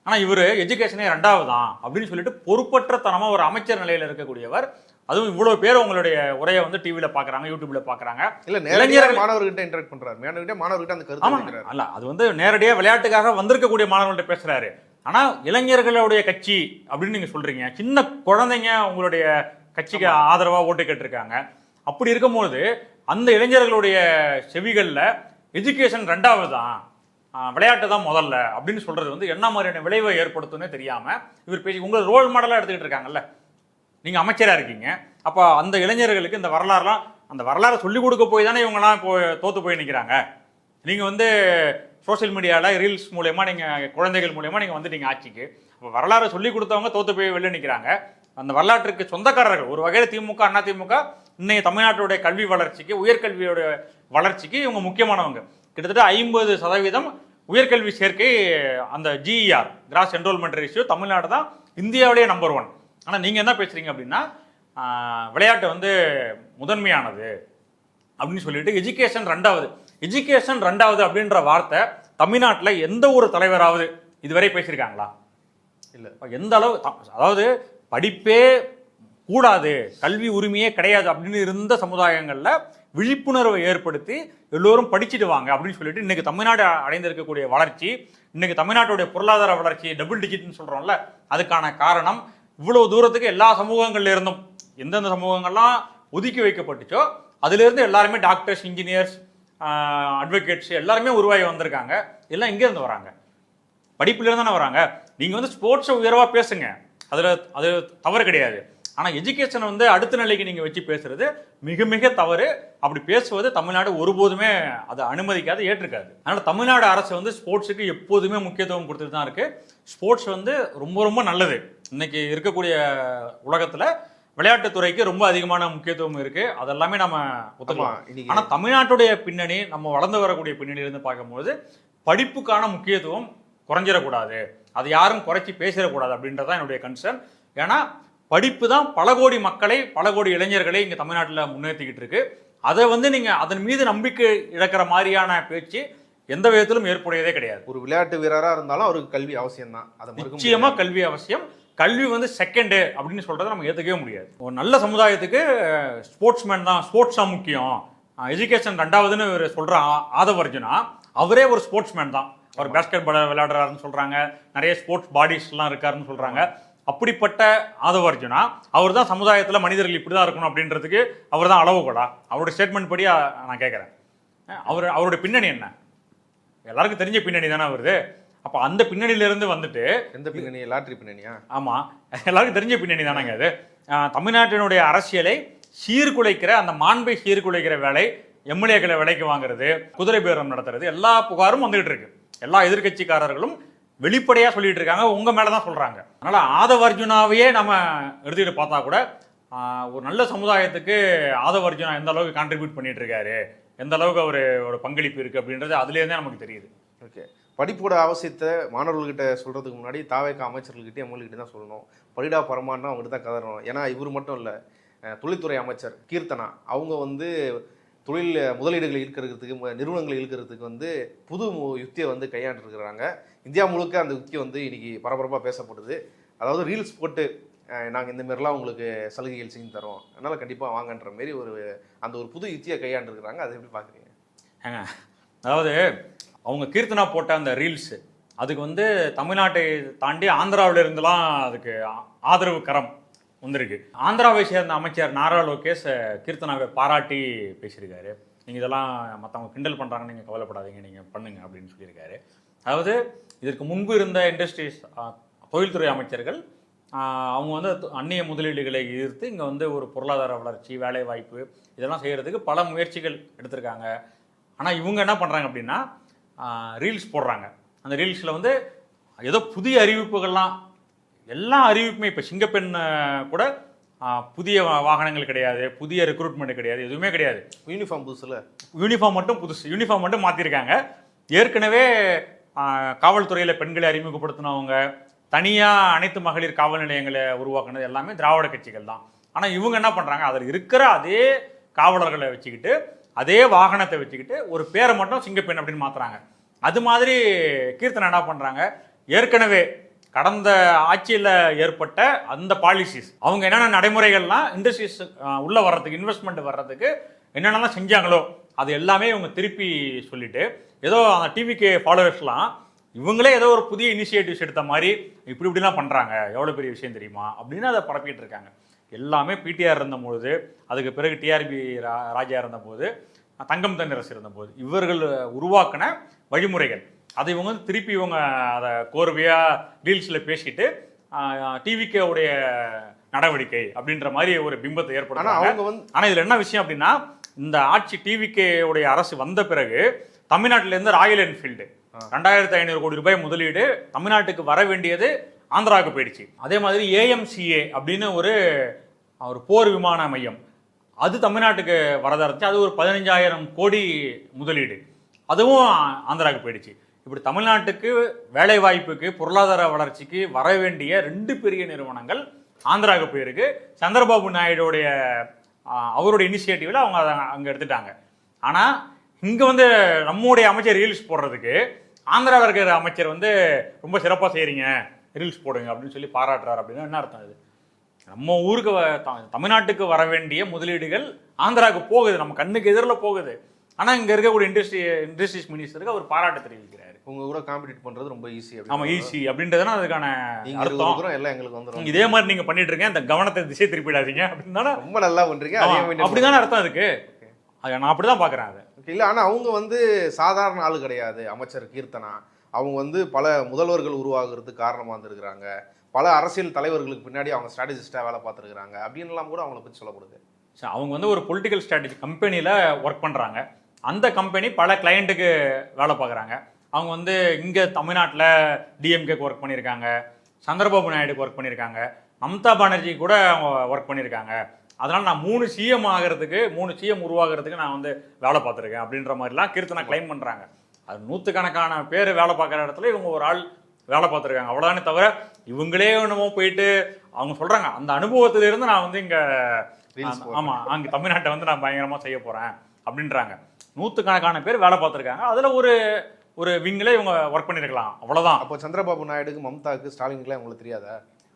ஆனால் இவர் எஜுகேஷனே 2வது தான் அப்படின்னு சொல்லிட்டு பொறுப்பற்றத்தனமாக ஒரு அமைச்சர் நிலையில் இருக்கக்கூடியவர், அதுவும் இவ்வளோ பேர் உங்களுடைய உரையை வந்து டிவியில் பார்க்குறாங்க, யூடியூப்பில் பார்க்குறாங்க. இல்லை, நேரடியாக மாணவர்கிட்ட இன்டராக்ட் பண்ணுறாரு, மாணவர்கிட்ட அந்த கருத்து அல்ல, அது வந்து நேரடியாக விளையாட்டுக்காக வந்திருக்கக்கூடிய மாணவர்கள்ட்ட பேசுகிறாரு. ஆனால் இளைஞர்களுடைய கட்சி அப்படின்னு நீங்கள் சொல்கிறீங்க, சின்ன குழந்தைங்க உங்களுடைய கட்சிக்கு ஆதரவாக ஓட்டு கேட்டிருக்காங்க. அப்படி இருக்கும்போது அந்த இளைஞர்களுடைய செவிகளில் எஜுகேஷன் 2வது தான், விளையாட்டு தான் முதல்ல அப்படின்னு சொல்கிறது வந்து என்ன மாதிரியான விளைவை ஏற்படுத்தும்னே தெரியாமல் இவர் பேசி உங்களை ரோல் மாடலாக எடுத்துக்கிட்டு இருக்காங்கல்ல. நீங்கள் அமைச்சராக இருக்கீங்க, அப்போ அந்த இளைஞர்களுக்கு இந்த வரலாறுலாம், அந்த வரலாறை சொல்லிக் கொடுக்க போய் தானே இவங்கெல்லாம் தோற்று போய் நிற்கிறாங்க. நீங்கள் வந்து சோஷியல் மீடியாவில் ரீல்ஸ் மூலயமா நீங்கள் குழந்தைகள் மூலயமா நீங்கள் வந்துட்டீங்க ஆட்சிக்கு. அப்போ வரலாறு சொல்லிக் கொடுத்தவங்க தோற்று போய் வெளில நிற்கிறாங்க. அந்த வரலாற்றுக்கு சொந்தக்காரர்கள் ஒரு வகையில் திமுக, அண்ணா திமுக இன்னைய தமிழ்நாட்டுடைய கல்வி வளர்ச்சிக்கு, உயர்கல்வியோட வளர்ச்சிக்கு இவங்க முக்கியமானவங்க. கிட்டத்தட்ட 50% உயர்கல்வி சேர்க்கை அந்த GER cross enrolment ratio Tamil Nadu தான் இந்தியாவிலேயே நம்பர் 1. ஆனால் நீங்கள் என்ன பேசுகிறீங்க அப்படின்னா, விளையாட்டு வந்து முதன்மையானது அப்படின்னு சொல்லிட்டு எஜுகேஷன் 2வது அப்படின்ற வார்த்தை தமிழ்நாட்டில் எந்த ஒரு தலைவராவது இதுவரை பேசியிருக்காங்களா? இல்லை. எந்த அளவு, அதாவது படிப்பே கூடாது, கல்வி உரிமையே கிடையாது அப்படின்னு இருந்த சமுதாயங்களில் விழிப்புணர்வை ஏற்படுத்தி எல்லோரும் படிச்சுட்டு வாங்க அப்படின்னு சொல்லிட்டு இன்னைக்கு தமிழ்நாடு அடைந்திருக்கக்கூடிய வளர்ச்சி, இன்னைக்கு தமிழ்நாட்டுடைய பொருளாதார வளர்ச்சி டபுள் டிஜிட்னு சொல்கிறோம்ல, அதுக்கான காரணம் இவ்வளவு தூரத்துக்கு எல்லா சமூகங்கள்ல இருந்தும் எந்தெந்த சமூகங்கள்லாம் ஒதுக்கி வைக்கப்பட்டுச்சோ அதிலிருந்து எல்லாருமே டாக்டர்ஸ், இன்ஜினியர்ஸ், அட்வொகேட்ஸ் எல்லாருமே உருவாகி வந்திருக்காங்க. எல்லாம் இங்கேருந்து வராங்க, படிப்புலேருந்து தானே வராங்க. நீங்கள் வந்து ஸ்போர்ட்ஸை உயர்வாக பேசுங்க, அது தவறு கிடையாது. ஆனால் எஜுகேஷனை வந்து அடுத்த நிலைக்கு நீங்கள் வச்சு பேசுறது மிக மிக தவறு. அப்படி பேசுவது தமிழ்நாடு ஒருபோதுமே அதை அனுமதிக்காது, ஏற்றுக்காது. அதனால் தமிழ்நாடு அரசு வந்து ஸ்போர்ட்ஸுக்கு எப்போதுமே முக்கியத்துவம் கொடுத்துட்டு தான் இருக்குது. ஸ்போர்ட்ஸ் வந்து ரொம்ப ரொம்ப நல்லது. இன்னைக்கு இருக்கக்கூடிய உலகத்தில் விளையாட்டுத்துறைக்கு ரொம்ப அதிகமான முக்கியத்துவம் இருக்குது, அதெல்லாமே நம்ம ஒத்துக்கலாம். ஆனால் தமிழ்நாட்டுடைய பின்னணி, நம்ம வளர்ந்து வரக்கூடிய பின்னணியிலிருந்து பார்க்கும்போது படிப்புக்கான முக்கியத்துவம் குறைஞ்சிடக்கூடாது, அதை யாரும் குறைச்சி பேசிடக்கூடாது அப்படின்றதான் என்னுடைய கன்சர்ன். ஏன்னா படிப்பு தான் பல கோடி மக்களை, பல கோடி இளைஞர்களை இங்கே தமிழ்நாட்டில் முன்னேற்றிக்கிட்டு இருக்கு. அதை வந்து நீங்கள் அதன் மீது நம்பிக்கை இழக்கிற மாதிரியான பேச்சு எந்த விதத்திலும் ஏற்புடையதே கிடையாது. ஒரு விளையாட்டு வீரராக இருந்தாலும் அவருக்கு கல்வி அவசியம் தான், அதை நிச்சயமாக கல்வி அவசியம். கல்வி வந்து 2nd அப்படின்னு சொல்கிறத நம்ம ஏற்றுக்கவே முடியாது. ஒரு நல்ல சமுதாயத்துக்கு ஸ்போர்ட்ஸ்மேன் தான், ஸ்போர்ட்ஸ் தான் முக்கியம், எஜுகேஷன் 2வதுன்னு சொல்கிற ஆதவ அர்ஜுனா அவரே ஒரு ஸ்போர்ட்ஸ்மேன் தான். அவர் பேஸ்கெட் பால் விளையாடுறாருன்னு சொல்கிறாங்க, நிறைய ஸ்போர்ட்ஸ் பாடிஸ்லாம் இருக்காருன்னு சொல்கிறாங்க. அப்படிப்பட்ட ஆதவ அர்ஜுனா அவர் தான் சமுதாயத்தில் மனிதர்கள் இப்படி தான் இருக்கணும் அப்படின்றதுக்கு அவர் தான் அளவுகோலா? அவருடைய ஸ்டேட்மெண்ட் படி நான் கேட்குறேன், அவருடைய பின்னணி என்ன? எல்லாருக்கும் தெரிஞ்ச பின்னணி தானே வருது. அப்போ அந்த பின்னணியிலிருந்து வந்துட்டு, எந்த பின்னணி? லாட்ரி பின்னணியா? ஆமாம், எல்லாருக்கும் தெரிஞ்ச பின்னணி தானேங்க அது. தமிழ்நாட்டினுடைய அரசியலை சீர்குலைக்கிற, அந்த மாண்பை சீர்குலைக்கிற வேலை, எம்எல்ஏக்களை விலைக்கு வாங்குறது, குதிரை பேரம் நடத்துறது, எல்லா புகாரும் வந்துகிட்டு இருக்கு. எல்லா எதிர்கட்சிக்காரர்களும் வெளிப்படையாக சொல்லிட்டு இருக்காங்க, உங்க மேலே தான் சொல்றாங்க. அதனால ஆதவ அர்ஜுனாவையே நம்ம எடுத்துக்கிட்டு பார்த்தா கூட ஒரு நல்ல சமுதாயத்துக்கு ஆதவ அர்ஜுனா எந்த அளவுக்கு கான்ட்ரிபியூட் பண்ணிட்டு இருக்காரு, எந்த அளவுக்கு ஒரு பங்களிப்பு இருக்கு அப்படின்றது அதுலேருந்தே நமக்கு தெரியுது. ஓகே, படிப்போட அவசியத்தை மாணவர்கள்கிட்ட சொல்றதுக்கு முன்னாடி தாவேக அமைச்சர்கள்கிட்ட எம்எல்ஏகிட்ட தான் சொல்லணும். படிடா பரமானா அவங்ககிட்ட தான் கதறணும். ஏன்னா இவர் மட்டும் இல்லை, தொழில்துறை அமைச்சர் கீர்த்தனா அவங்க வந்து தொழில் முதலீடுகளை இழுக்கிறதுக்கு, நிறுவனங்களை இழுக்கிறதுக்கு வந்து புது யுக்தியை வந்து கையாண்டுருக்கிறாங்க. இந்தியா முழுக்க அந்த யுக்தி வந்து இன்னைக்கு பரபரப்பாக பேசப்படுது. அதாவது ரீல்ஸ் போட்டு நாங்கள் இந்த மாதிரிலாம் உங்களுக்கு சலுகைகள் செஞ்சு தரோம், அதனால் கண்டிப்பாக வாங்கன்ற மாரி அந்த ஒரு புது யுக்தியை கையாண்டுருக்கிறாங்க. அதை எப்படி பார்க்குறீங்க? ஏங்க அதாவது அவங்க கீர்த்தனா போட்ட அந்த ரீல்ஸு அதுக்கு வந்து தமிழ்நாட்டை தாண்டி ஆந்திராவில இருந்துலாம் அதுக்கு ஆதரவு கரம் வந்திருக்கு. ஆந்திராவை சேர்ந்த அமைச்சர் நாரா லோகேஷ் கீர்த்தனாவை பாராட்டி பேசியிருக்காரு. நீங்கள் இதெல்லாம் மற்றவங்க கிண்டல் பண்ணுறாங்க, நீங்கள் கவலைப்படாதீங்க, நீங்கள் பண்ணுங்க அப்படின்னு சொல்லியிருக்காரு. அதாவது இதற்கு முன்பு இருந்த இண்டஸ்ட்ரீஸ் தொழில்துறை அமைச்சர்கள் அவங்க வந்து அந்நிய முதலீடுகளை எதிர்த்து இங்கே வந்து ஒரு பொருளாதார வளர்ச்சி, வேலை வாய்ப்பு இதெல்லாம் செய்கிறதுக்கு பல முயற்சிகள் எடுத்திருக்காங்க. ஆனால் இவங்க என்ன பண்ணுறாங்க அப்படின்னா ரீல்ஸ் போடுறாங்க. அந்த ரீல்ஸில் வந்து ஏதோ புதிய அறிவிப்புகள்லாம், எல்லா அறிவிப்புமே இப்போ சிங்கப்பெண் கூட புதிய வாகனங்கள் கிடையாது, புதிய ரெக்ரூட்மெண்ட் கிடையாது, எதுவுமே கிடையாது. யூனிஃபார்ம் புதுசுல, யூனிஃபார்ம் மட்டும் புதுசு, யூனிஃபார்ம் மட்டும் மாற்றிருக்காங்க. ஏற்கனவே காவல்துறையில் பெண்களை அறிமுகப்படுத்தினவங்க, தனியாக அனைத்து மகளிர் காவல் நிலையங்களை உருவாக்குனது எல்லாமே திராவிட கட்சிகள் தான். ஆனால் இவங்க என்ன பண்ணுறாங்க, அதில் இருக்கிற அதே காவலர்களை வச்சுக்கிட்டு அதே வாகனத்தை வச்சுக்கிட்டு ஒரு பேரை மட்டும் சிங்கப்பெண் அப்படின்னு மாற்றுறாங்க. அது மாதிரி கீர்த்தனை என்ன பண்ணுறாங்க, ஏற்கனவே கடந்த ஆட்சியில் ஏற்பட்ட அந்த பாலிசிஸ், அவங்க என்னென்ன நடைமுறைகள்லாம் இண்டஸ்ட்ரீஸ் உள்ளே வர்றதுக்கு, இன்வெஸ்ட்மெண்ட் வர்றதுக்கு என்னென்னலாம் செஞ்சாங்களோ அது எல்லாமே இவங்க திருப்பி சொல்லிட்டு, ஏதோ அந்த டிவிக்கு ஃபாலோவர்ஸ்லாம் இவங்களே ஏதோ ஒரு புதிய இனிஷியேட்டிவ்ஸ் எடுத்த மாதிரி இப்படிலாம் பண்ணுறாங்க, எவ்வளோ பெரிய விஷயம் தெரியுமா அப்படின்னு அதை பரப்பிட்டு இருக்காங்க. எல்லாமே பிடிஆர் இருந்தபோது, அதுக்கு பிறகு டிஆர்பி ராஜா இருந்தபோது, தங்கம் தென்னரசு இருந்தபோது இவர்கள் உருவாக்கின வழிமுறைகள் அதை இவங்க வந்து திருப்பி இவங்க அதை கோர்வையாக ரீல்ஸில் பேசிட்டு டிவிக்கே உடைய நடவடிக்கை அப்படின்ற மாதிரி ஒரு பிம்பத்தை ஏற்படுத்தாங்க. ஆனால் இதில் என்ன விஷயம் அப்படின்னா, இந்த ஆட்சி டிவிகே உடைய அரசு வந்த பிறகு தமிழ்நாட்டிலேருந்து ராயல் என்ஃபீல்டு 2500 கோடி ரூபாய் முதலீடு தமிழ்நாட்டுக்கு வர வேண்டியது ஆந்திராவுக்கு போயிடுச்சு. அதே மாதிரி ஏஎம்சிஏ அப்படின்னு ஒரு போர் விமான மையம், அது தமிழ்நாட்டுக்கு வரதா இருந்துச்சு. அது ஒரு 15,000 கோடி முதலீடு, அதுவும் ஆந்திராவுக்கு போயிடுச்சு. இப்படி தமிழ்நாட்டுக்கு வேலை வாய்ப்புக்கு, பொருளாதார வளர்ச்சிக்கு வர வேண்டிய 2 பெரிய நிறுவனங்கள் ஆந்திராவுக்கு போயிருக்கு. சந்திரபாபு நாயுடைய அவருடைய இனிஷியேட்டிவ்ல அவங்க அதை அங்கே எடுத்துட்டாங்க. ஆனால் இங்கே வந்து நம்முடைய அமைச்சர் ரீல்ஸ் போடுறதுக்கு ஆந்திராவில் இருக்கிற அமைச்சர் வந்து ரொம்ப சிறப்பாக செய்கிறீங்க, ரீல்ஸ் போடுங்க அப்படின்னு சொல்லி பாராட்டுறாரு. அப்படின்னா என்ன அர்த்தம்? இது நம்ம ஊருக்கு தமிழ்நாட்டுக்கு வர வேண்டிய முதலீடுகள் ஆந்திராவுக்கு போகுது, நம்ம கண்ணுக்கு எதிரில் போகுது. ஆனால் இங்கே இருக்கக்கூடிய இண்டஸ்ட்ரீஸ் மினிஸ்டருக்கு அவர் பாராட்டு தெரிவிக்கிறாரு. உங்க கூட காம்படிட் பண்றது ரொம்ப ஈஸி. ஆமா, ஈஸி அப்படின்றதுனா அதுக்கான அர்த்தம் எல்லாம் எங்களுக்கு வந்துரும். இதே மாதிரி நீங்க பண்ணிட்டு இருக்கீங்க, அந்த கவனத்தை திசை திருப்பிடாதீங்க அப்படின்னு தானே. ரொம்ப நல்லா பண்றீங்க, அப்படிதானே அர்த்தம் அதுக்கு. நான் அப்படிதான் பாக்குறேன் அதை. இல்ல, ஆனா அவங்க வந்து சாதாரண ஆளு கிடையாது. அமைச்சர் கீர்த்தனா அவங்க வந்து பல முதல்வர்கள் உருவாகிறதுக்கு காரணமா இருந்திருக்கிறாங்க. பல அரசியல் தலைவர்களுக்கு பின்னாடி அவங்க ஸ்ட்ராட்டஜிஸ்டா வேலை பார்த்துருக்காங்க அப்படின்லாம் கூட அவங்கள பற்றி சொல்லப்படுது. அவங்க வந்து ஒரு பொலிட்டிக்கல் ஸ்ட்ராட்டஜி கம்பெனியில் ஒர்க் பண்ணுறாங்க. அந்த கம்பெனி பல கிளையண்ட்டுக்கு வேலை பார்க்குறாங்க. அவங்க வந்து இங்கே தமிழ்நாட்டில் டிஎம்கேக்கு ஒர்க் பண்ணியிருக்காங்க, சந்திரபாபு நாயுடுக்கு ஒர்க் பண்ணியிருக்காங்க, மம்தா பானர்ஜி கூட அவங்க ஒர்க் பண்ணியிருக்காங்க. அதனால் நான் 3 சிஎம் ஆகிறதுக்கு, 3 சிஎம் உருவாகிறதுக்கு நான் வந்து வேலை பார்த்துருக்கேன் அப்படின்ற மாதிரிலாம் கீர்த்தனா கிளைம் பண்ணுறாங்க. அது 100கணக்கான பேர் வேலை பார்க்குற இடத்துல இவங்க ஒரு ஆள் வேலை பார்த்துருக்காங்க, அவ்வளோதானே தவிர இவங்களே என்னமோ போயிட்டு அவங்க சொல்கிறாங்க அந்த அனுபவத்திலிருந்து நான் வந்து இங்கே ஆமாம் அங்கே தமிழ்நாட்டை வந்து நான் பயங்கரமாக செய்ய போகிறேன் அப்படின்றாங்க. 100கணக்கான பேர் வேலை பார்த்துருக்காங்க. அதில் ஒரு விங்கில் இவங்க ஒர்க் பண்ணியிருக்கலாம், அவ்வளோதான். அப்போ சந்திரபாபு நாயுடுக்கு, மம்தாக்கு, ஸ்டாலினுக்குலாம் உங்களுக்கு தெரியாதா?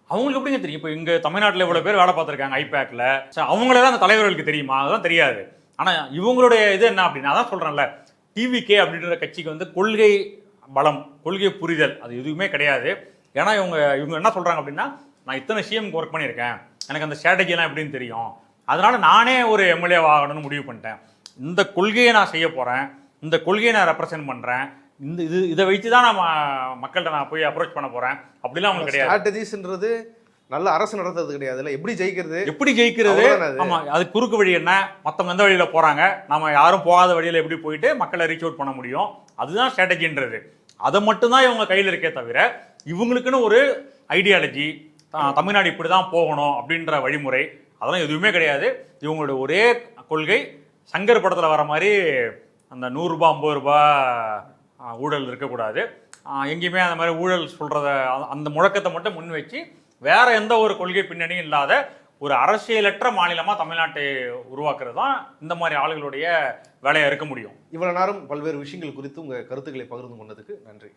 அவங்களுக்கு எப்படிங்க தெரியும்? இப்போ இங்கே தமிழ்நாட்டில் இவ்வளோ பேர் வேலை பார்த்துருக்காங்க ஐபேக்கில், அவங்களே தான் அந்த தலைவர்களுக்கு தெரியுமா? அதுதான் தெரியாது. ஆனால் இவங்களுடைய இது என்ன அப்படின்னா, அதான் சொல்கிறேன்ல, டிவிகே அப்படின்ற கட்சிக்கு வந்து கொள்கை பலம், கொள்கை புரிதல் அது எதுவுமே கிடையாது. ஏன்னா இவங்க என்ன சொல்கிறாங்க அப்படின்னா, நான் இத்தனை சிஎம்க்கு ஒர்க் பண்ணியிருக்கேன், எனக்கு அந்த ஸ்ட்ராட்டஜிலாம் எப்படின்னு தெரியும், அதனால நானே ஒரு எம்எல்ஏ ஆகணும்னு முடிவு பண்ணிட்டேன், இந்த கொள்கையை நான் செய்ய போகிறேன், இந்த கொள்கையை நான் ரெப்ரசென்ட் பண்ணுறேன், இதை வைத்து தான் நான் மக்கள்கிட்ட நான் போய் அப்ரோச் பண்ண போகிறேன் அப்படிலாம் அவங்களுக்கு கிடையாது. ஸ்ட்ராட்டஜிஸ்ன்றது நல்ல அரசு நடத்துறது கிடையாது. இல்லை, எப்படி ஜெயிக்கிறது? ஆமாம், அது குறுக்கு வழி என்ன, மற்றவங்க எந்த வழியில் போகிறாங்க, நம்ம யாரும் போகாத வழியில் எப்படி போயிட்டு மக்களை ரீச் அவுட் பண்ண முடியும், அதுதான் ஸ்ட்ராட்டஜின்றது. அதை மட்டும்தான் இவங்க கையில் இருக்கே தவிர இவங்களுக்குன்னு ஒரு ஐடியாலஜி, தமிழ்நாடு இப்படி தான் போகணும் அப்படின்ற வழிமுறை அதெல்லாம் எதுவுமே கிடையாது. இவங்களோட ஒரே கொள்கை, சங்கர் படத்தில் வர மாதிரி அந்த 100 ரூபா 50 ரூபா ஊழல் இருக்கக்கூடாது, எங்கேயுமே அந்த மாதிரி ஊழல் சொல்கிறத அந்த முழக்கத்தை மட்டும் முன் வச்சு வேற எந்த ஒரு கொள்கை பின்னணியும் இல்லாத ஒரு அரசியலற்ற மாநிலமாக தமிழ்நாட்டை உருவாக்குறது தான் இந்த மாதிரி ஆளுகளுடைய வேலையாக இருக்க முடியும். இவ்வளவு நேரம் பல்வேறு விஷயங்கள் குறித்து உங்கள் கருத்துக்களை பகிர்ந்து கொண்டதுக்கு நன்றி.